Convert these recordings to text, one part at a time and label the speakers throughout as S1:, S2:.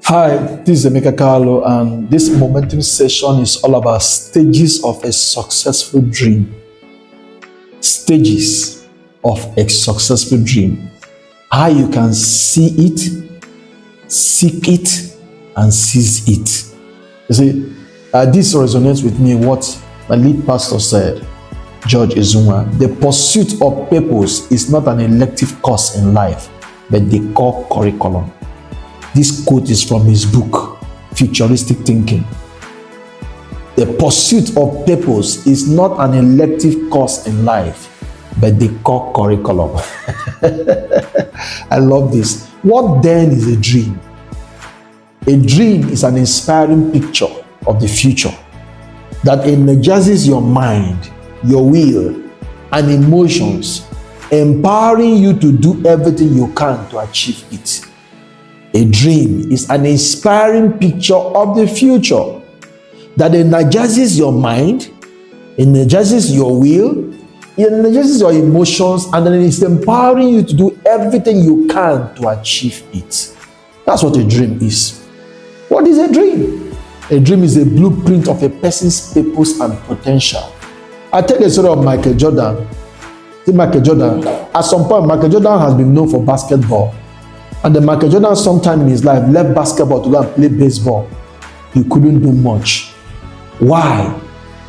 S1: Hi, this is Emeka Carlo, and this momentum session is all about stages of a successful dream. Stages of a successful dream. How you can see it, seek it, and seize it. You see, this resonates with me what my lead pastor said, George Ezunwa. The pursuit of purpose is not an elective course in life, but the core curriculum. This quote is from his book, Futuristic Thinking. The pursuit of purpose is not an elective course in life, but the core curriculum. I love this. What then is a dream? A dream is an inspiring picture of the future that energizes your mind, your will, and emotions, empowering you to do everything you can to achieve it. A dream is an inspiring picture of the future that energizes your mind, energizes your will, it energizes your emotions, and then it's empowering you to do everything you can to achieve it. That's what a dream is. What is a dream? A dream is a blueprint of a person's purpose and potential. I tell the story of Michael Jordan. At some point, Michael Jordan has been known for basketball. And then Michael Jordan, sometime in his life, left basketball to go and play baseball. He couldn't do much. Why?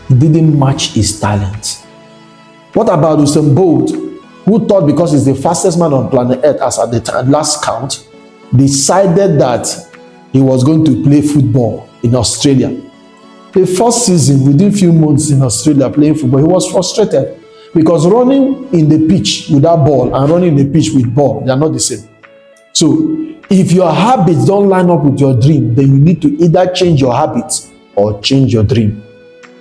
S1: He didn't match his talent. What about Usain Bolt, who thought because he's the fastest man on planet Earth as at the last count, decided that he was going to play football in Australia. The first season, within a few months in Australia playing football, he was frustrated because running in the pitch without ball and running in the pitch with ball, they are not the same. So, if your habits don't line up with your dream, then you need to either change your habits or change your dream.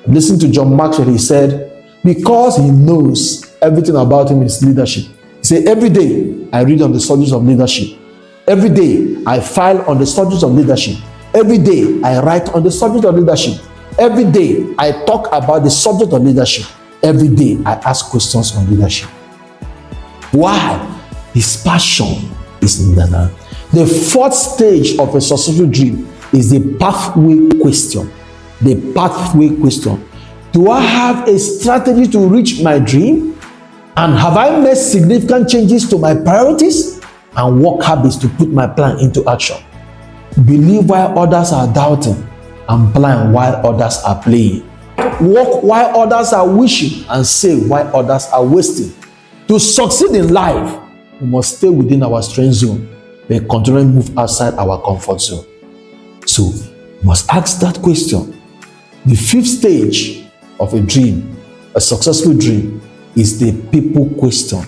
S1: Listen to John Maxwell. He said, because he knows everything about him is leadership. He said, every day I read on the subjects of leadership. Every day I file on the subjects of leadership. Every day I write on the subject of leadership. Every day I talk about the subject of leadership. Every day I ask questions on leadership. Why? His passion is in that. The fourth stage of a successful dream is the pathway question. The pathway question. Do I have a strategy to reach my dream? And have I made significant changes to my priorities and work habits to put my plan into action? Believe while others are doubting and plan while others are playing. Walk while others are wishing and save while others are wasting. To succeed in life, we must stay within our strength zone, but continually move outside our comfort zone. So, we must ask that question. The fifth stage of a dream, a successful dream, is the people question.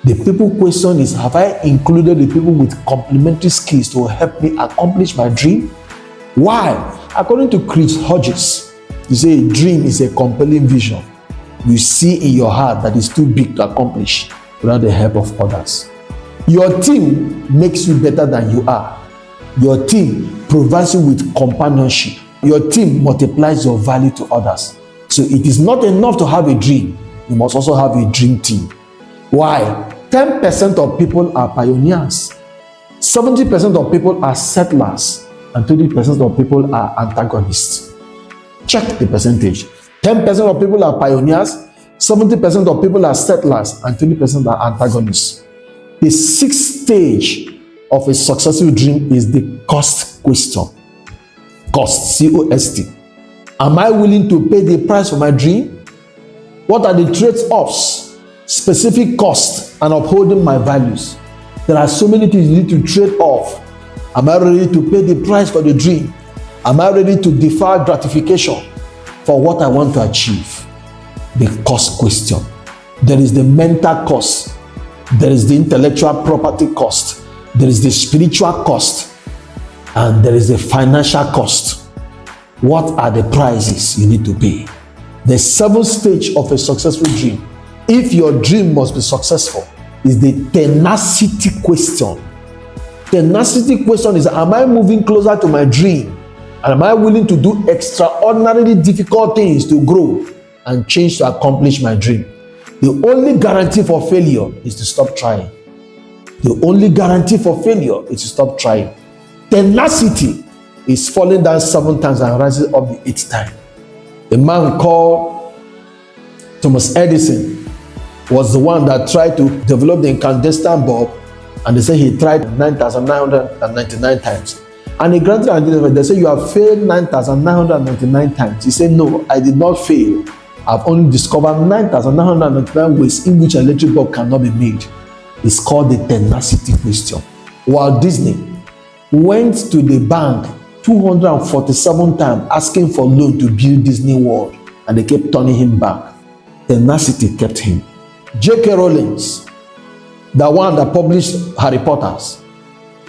S1: The people question is, have I included the people with complementary skills to help me accomplish my dream? Why? According to Chris Hodges, he says a dream is a compelling vision you see in your heart that is too big to accomplish without the help of others. Your team makes you better than you are. Your team provides you with companionship. Your team multiplies your value to others. So it is not enough to have a dream. You must also have a dream team. Why? 10% of people are pioneers. 70% of people are settlers. And 20% of people are antagonists. Check the percentage. 10% of people are pioneers. 70% of people are settlers and 20% are antagonists. The sixth stage of a successful dream is the cost question. Cost, C-O-S-T. Am I willing to pay the price for my dream? What are the trade-offs, specific costs, and upholding my values? There are so many things you need to trade off. Am I ready to pay the price for the dream? Am I ready to defer gratification for what I want to achieve? The cost question. There is the mental cost. There is the intellectual property cost. There is the spiritual cost. And there is the financial cost. What are the prices you need to pay? The seventh stage of a successful dream, if your dream must be successful, is the tenacity question. Tenacity question is, am I moving closer to my dream? And am I willing to do extraordinarily difficult things to grow and change to accomplish my dream? The only guarantee for failure is to stop trying. The only guarantee for failure is to stop trying. Tenacity is falling down 7 times and rising up the 8th time. A man called Thomas Edison was the one that tried to develop the incandescent bulb, and they say he tried 9,999 times. And he granted an answer. They say, you have failed 9,999 times. He said, no, I did not fail. I've only discovered 9,999 ways in which an electric bulb cannot be made. It's called the tenacity question. Walt Disney went to the bank 247 times asking for loan to build Disney World, and they kept turning him back. Tenacity kept him. J.K. Rowling, the one that published Harry Potter,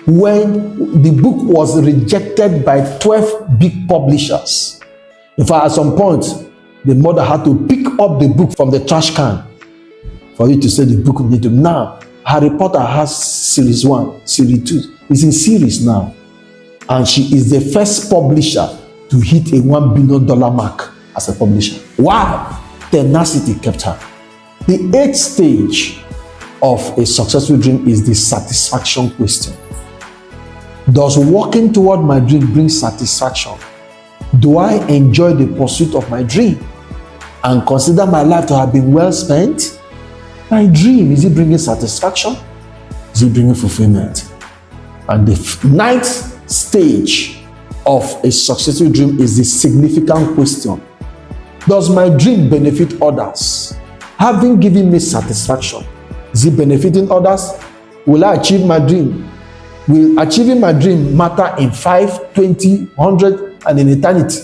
S1: when the book was rejected by 12 big publishers, in fact, at some point, the mother had to pick up the book from the trash can for you to say the book needed to. Now, Harry Potter has series 1, series 2. It's in series now. And she is the first publisher to hit a $1 billion mark as a publisher. Why? Tenacity kept her. The 8th stage of a successful dream is the satisfaction question. Does walking toward my dream bring satisfaction? Do I enjoy the pursuit of my dream and consider my life to have been well spent? My dream, is it bringing satisfaction? Is it bringing fulfillment? And the 9th stage of a successful dream is the significant question. Does my dream benefit others? Having given me satisfaction, is it benefiting others? Will I achieve my dream? Will achieving my dream matter in 5, 20, 100, and in eternity?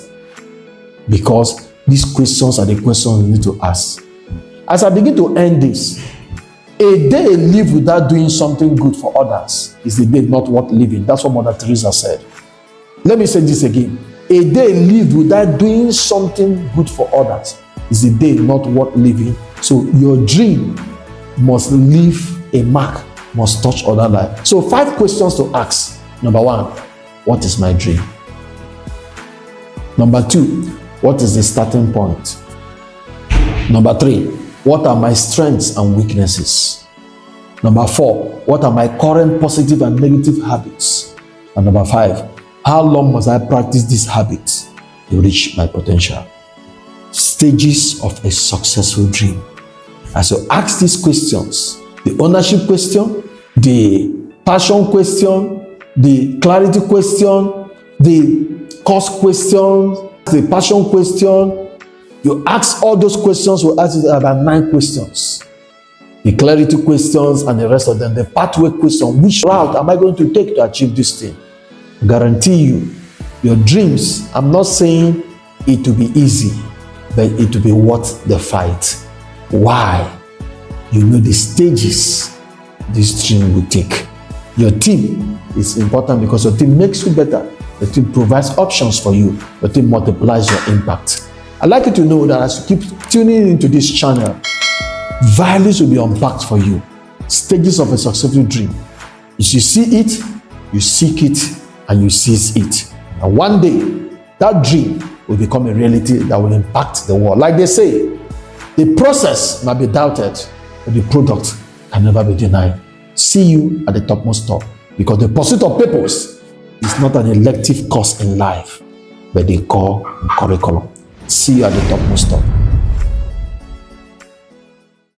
S1: Because these questions are the questions we need to ask. As I begin to end this, a day lived without doing something good for others is a day not worth living. That's what Mother Teresa said. Let me say this again. A day lived without doing something good for others is a day not worth living. So your dream must leave a mark, must touch other life. So 5 questions to ask. Number 1, what is my dream? Number 2, what is the starting point? Number 3, what are my strengths and weaknesses? Number 4, what are my current positive and negative habits? And number 5, how long must I practice these habits to reach my potential? Stages of a successful dream. As you ask these questions, the ownership question, the passion question, the clarity question, the cost question, the passion question, you ask all those questions, we'll ask you about 9 questions. The clarity questions and the rest of them, the pathway question, which route am I going to take to achieve this thing? I guarantee you, your dreams, I'm not saying it will be easy, but it will be worth the fight. Why? You know the stages this dream will take. Your team is important because your team makes you better. Your team provides options for you. Your team multiplies your impact. I'd like you to know that as you keep tuning into this channel, values will be unpacked for you. Stages of a successful dream. If you see it, you seek it, and you seize it. And one day, that dream will become a reality that will impact the world. Like they say, the process might be doubted, but the product can never be denied. See you at the topmost top, because the pursuit of purpose is not an elective course in life, but a core curriculum. See you at the topmost top.